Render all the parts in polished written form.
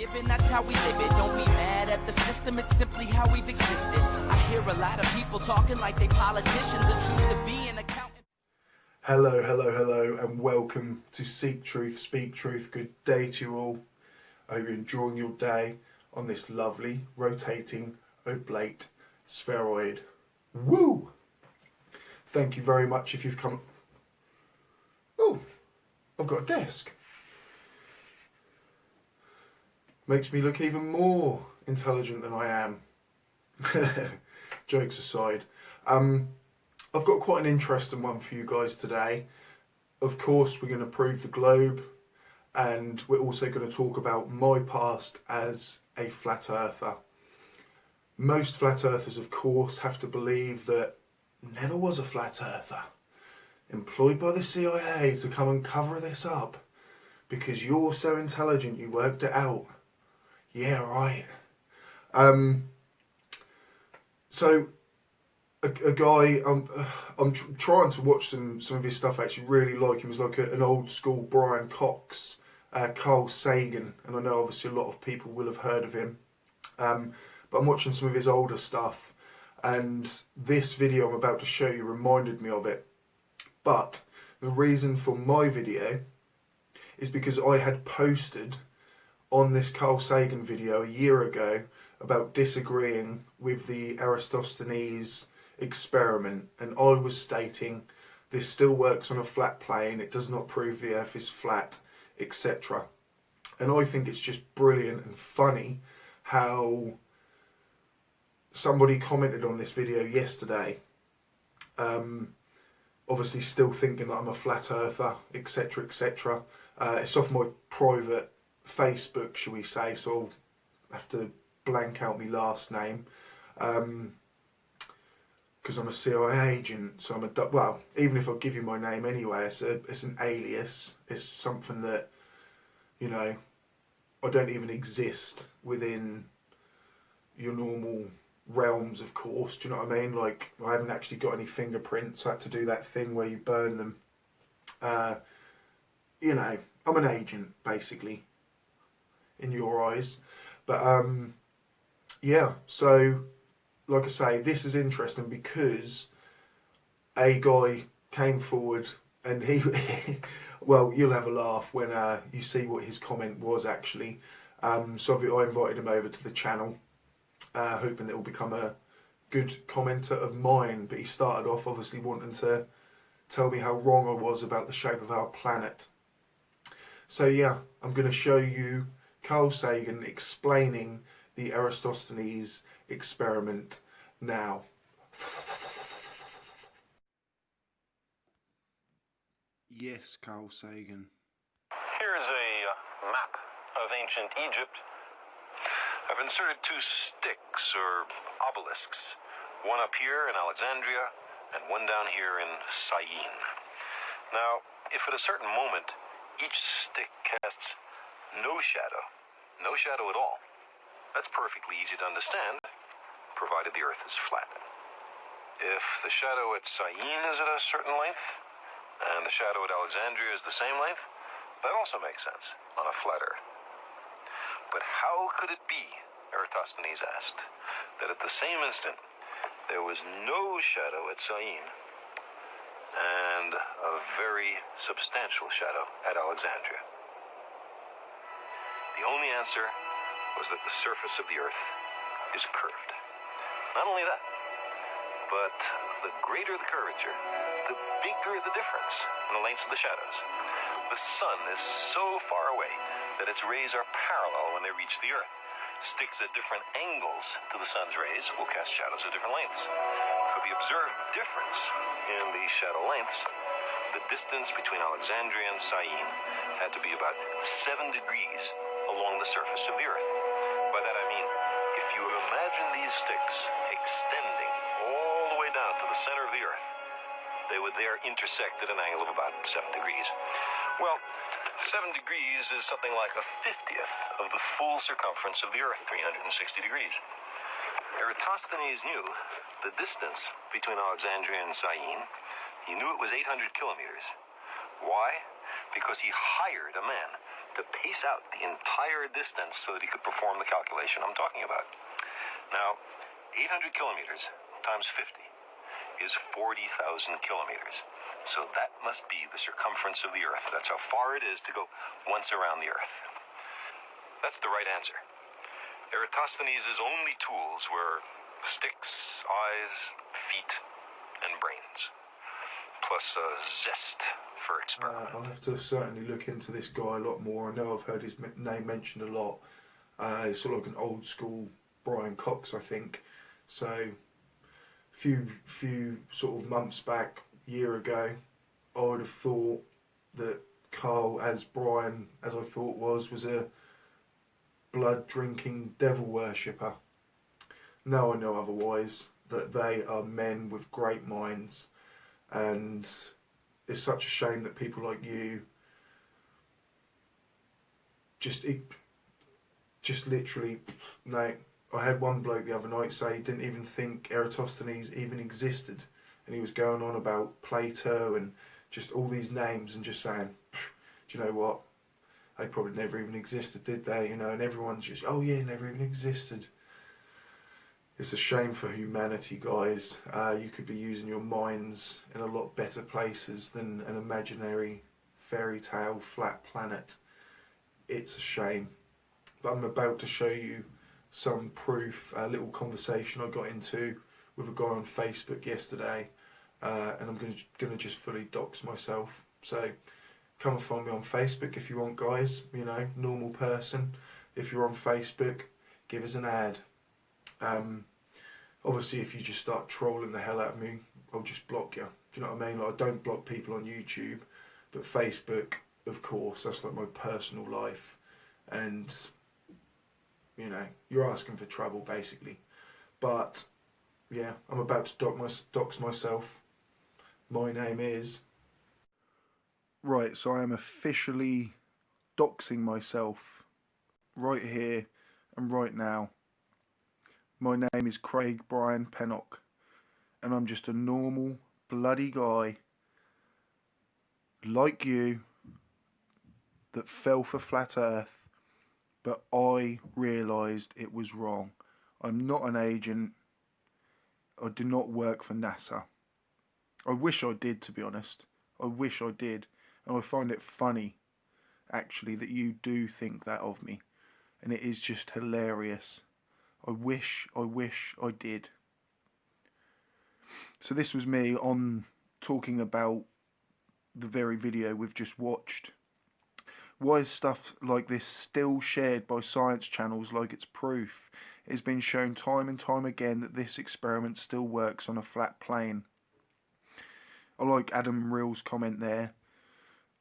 given, that's how we live it. Don't be mad at the system, it's simply how we've existed. I hear a lot of people talking like they politicians and choose to be an accountant. Hello, and welcome to Seek Truth, Speak Truth. Good day to you all. I hope you're enjoying your day on this lovely, rotating, oblate spheroid. Woo! Thank you very much if you've come... Oh, I've got a desk. Makes me look even more intelligent than I am. Jokes aside. I've got quite an interesting one for you guys today. Of course, we're going to prove the globe, and we're also going to talk about my past as a flat earther. Most flat earthers, of course, have to believe that never was a flat earther, employed by the CIA to come and cover this up because you're so intelligent you worked it out. Yeah, right. So a guy, I'm trying to watch some of his stuff. I actually really like him. He's like an old school Brian Cox, Carl Sagan, and I know obviously a lot of people will have heard of him. But I'm watching some of his older stuff, and this video I'm about to show you reminded me of it. But the reason for my video is because I had posted on this Carl Sagan video a year ago about disagreeing with the Eratosthenes experiment, and I was stating this still works on a flat plane, it does not prove the earth is flat, etc. And I think it's just brilliant and funny how somebody commented on this video yesterday, obviously still thinking that I'm a flat earther, etc, etc. It's off my private Facebook, shall we say, so I'll have to blank out my last name, because I'm a CIA agent, so well, even if I give you my name anyway, it's an alias. It's something that, you know, I don't even exist within your normal realms, of course, do you know what I mean? Like, I haven't actually got any fingerprints. I had to do that thing where you burn them. You know, I'm an agent, basically, in your eyes. But yeah, so like I say, this is interesting because a guy came forward and he well, you'll have a laugh when you see what his comment was actually. So I invited him over to the channel, hoping that it will become a good commenter of mine. But he started off obviously wanting to tell me how wrong I was about the shape of our planet. So yeah, I'm going to show you Carl Sagan explaining the Eratosthenes experiment now. Yes, Carl Sagan. Here's a map of ancient Egypt. I've inserted two sticks or obelisks, one up here in Alexandria and one down here in Syene. Now, if at a certain moment each stick casts no shadow at all, that's perfectly easy to understand, provided the Earth is flat. If the shadow at Syene is at a certain length, and the shadow at Alexandria is the same length, that also makes sense on a flat Earth. But how could it be, Eratosthenes asked, that at the same instant there was no shadow at Syene and a very substantial shadow at Alexandria? The only answer was that the surface of the Earth is curved. Not only that, but the greater the curvature, the bigger the difference in the lengths of the shadows. The sun is so far away that its rays are parallel when they reach the Earth. Sticks at different angles to the sun's rays will cast shadows at different lengths. For the observed difference in the shadow lengths, the distance between Alexandria and Syene had to be about 7 degrees along the surface of the Earth. By that I mean, if you imagine these sticks extending all the way down to the center of the Earth, they would there intersect at an angle of about 7 degrees. Well, 7 degrees is something like a 50th of the full circumference of the Earth, 360 degrees. Eratosthenes knew the distance between Alexandria and Syene. He knew it was 800 kilometers. Why? Because he hired a man to to pace out the entire distance so that he could perform the calculation I'm talking about. Now, 800 kilometers times 50 is 40,000 kilometers. So that must be the circumference of the Earth. That's how far it is to go once around the Earth. That's the right answer. Eratosthenes' only tools were sticks, eyes, feet, and brains, plus a zest for experiment. I'll have to certainly look into this guy a lot more. I know I've heard his name mentioned a lot. He's sort of like an old school Brian Cox, I think. So, few sort of months back, year ago, I would have thought that Carl, as Brian, as I thought was a blood-drinking devil worshipper. Now I know otherwise, that they are men with great minds, and it's such a shame that people like you just literally, no. I had one bloke the other night say he didn't even think Eratosthenes even existed, and he was going on about Plato and just all these names and just saying, do you know what? They probably never even existed, did they? You know, and everyone's just, oh yeah, never even existed. It's a shame for humanity, guys. You could be using your minds in a lot better places than an imaginary fairy tale flat planet. It's a shame. But I'm about to show you some proof, a little conversation I got into with a guy on Facebook yesterday, and I'm going to just fully dox myself. So come and find me on Facebook if you want, guys. You know, normal person. If you're on Facebook, give us an ad. Obviously, if you just start trolling the hell out of me, I'll just block you. Do you know what I mean? Like, I don't block people on YouTube, but Facebook, of course, that's like my personal life. And, you know, you're asking for trouble, basically. But, yeah, I'm about to dox myself. My name is... Right, so I am officially doxing myself right here and right now. My name is Craig Brian Pennock, and I'm just a normal bloody guy like you that fell for flat earth, but I realised it was wrong. I'm not an agent. I do not work for NASA. I wish I did, to be honest. I wish I did. And I find it funny, actually, that you do think that of me. And it is just hilarious. I wish I did. So this was me on talking about the very video we've just watched. Why is stuff like this still shared by science channels like it's proof? It has been shown time and time again that this experiment still works on a flat plane. I like Adam Reel's comment there.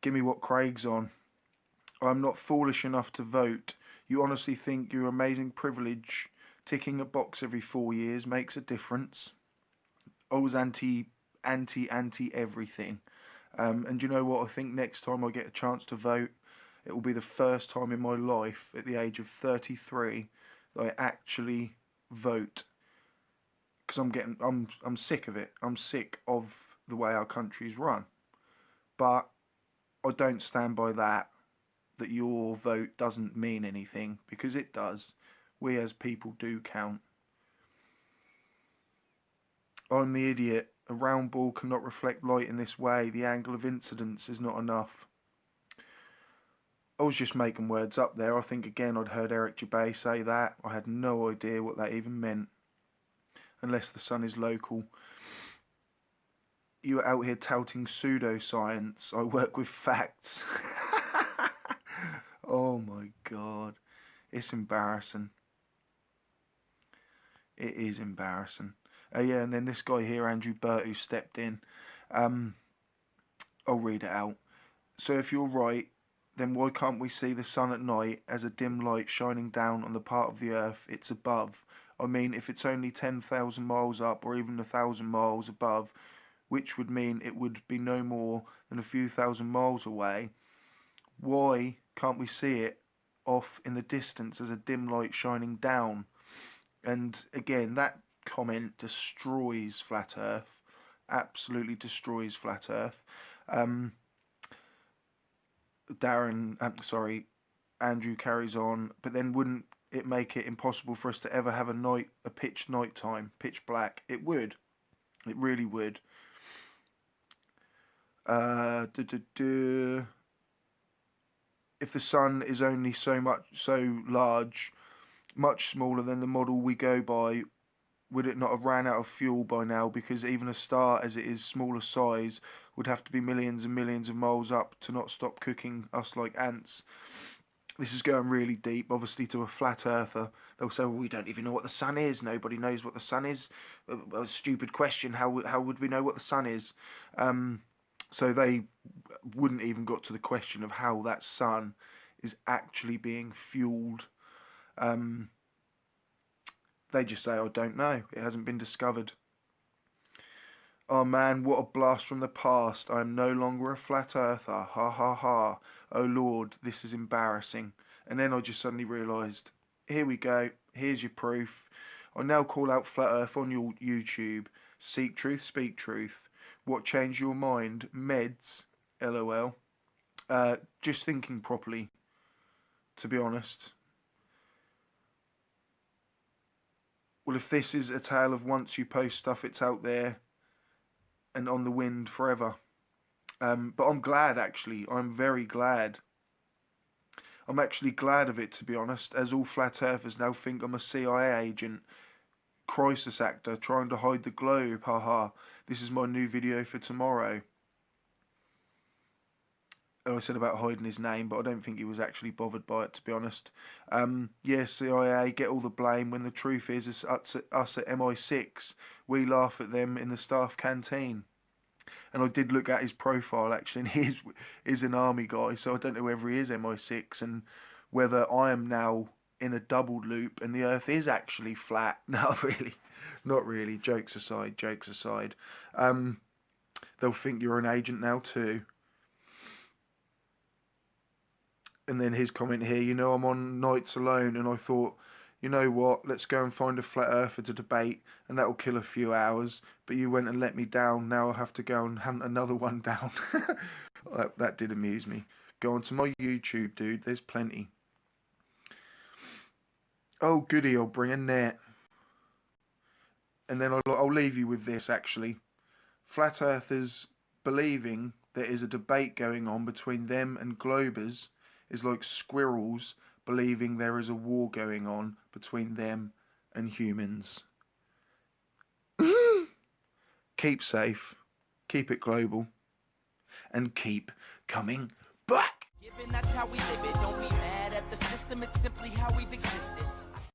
Give me what Craig's on. I'm not foolish enough to vote. You honestly think your amazing privilege ticking a box every 4 years makes a difference? I was anti everything. And you know what? I think next time I get a chance to vote, it will be the first time in my life at the age of 33 that I actually vote. Because I'm sick of it. I'm sick of the way our country's run. But I don't stand by that your vote doesn't mean anything, because it does. We as people do count. I'm the idiot. A round ball cannot reflect light in this way. The angle of incidence is not enough. I was just making words up there. I think again I'd heard Eric Jabay say that. I had no idea what that even meant. Unless the sun is local. You are out here touting pseudoscience. I work with facts. Oh my God. It's embarrassing. It is embarrassing. Yeah, and then this guy here, Andrew Burt, who stepped in. I'll read it out. So if you're right, then why can't we see the sun at night as a dim light shining down on the part of the earth it's above? I mean, if it's only 10,000 miles up or even 1,000 miles above, which would mean it would be no more than a few thousand miles away, why can't we see it off in the distance as a dim light shining down? And again, that comment destroys flat earth. Absolutely destroys flat earth. Andrew carries on, but then wouldn't it make it impossible for us to ever have a pitch night time, pitch black? It would. It really would. If the sun is only so large, much smaller than the model we go by, would it not have ran out of fuel by now? Because even a star as it is smaller size would have to be millions and millions of miles up to not stop cooking us like ants. This is going really deep. Obviously, to a flat earther, they'll say, well, we don't even know what the sun is. Nobody knows what the sun is. A stupid question. How would we know what the sun is? So they wouldn't even got to the question of how that sun is actually being fueled. They just say, I don't know. It hasn't been discovered. Oh man, what a blast from the past. I am no longer a flat earther. Ha ha ha. Oh Lord, this is embarrassing. And then I just suddenly realised, here we go. Here's your proof. I now call out flat earth on your YouTube. Seek truth, speak truth. What changed your mind? Meds. LOL. Just thinking properly, to be honest. Well, if this is a tale of once you post stuff, it's out there and on the wind forever. But I'm glad, actually. I'm very glad. I'm actually glad of it, to be honest, as all flat earthers now think I'm a CIA agent, crisis actor, trying to hide the globe, haha. This is my new video for tomorrow. I said about hiding his name, but I don't think he was actually bothered by it, to be honest. Yeah, CIA, get all the blame when the truth is it's us at MI6. We laugh at them in the staff canteen. And I did look at his profile, actually, and he is an army guy, so I don't know whether he is MI6 and whether I am now in a doubled loop and the Earth is actually flat. No, really. Not really. Jokes aside, jokes aside. They'll think you're an agent now too. And then his comment here, you know, I'm on nights alone and I thought, you know what, let's go and find a flat earther to debate and that'll kill a few hours. But you went and let me down, now I'll have to go and hunt another one down. That did amuse me. Go on to my YouTube, dude, there's plenty. Oh goody, I'll bring a net. And then I'll leave you with this, actually. Flat earthers believing there is a debate going on between them and globers is like squirrels believing there is a war going on between them and humans. Keep safe, keep it global, and keep coming back. Given that's how we live it, don't be mad at the system, it's simply how we've existed.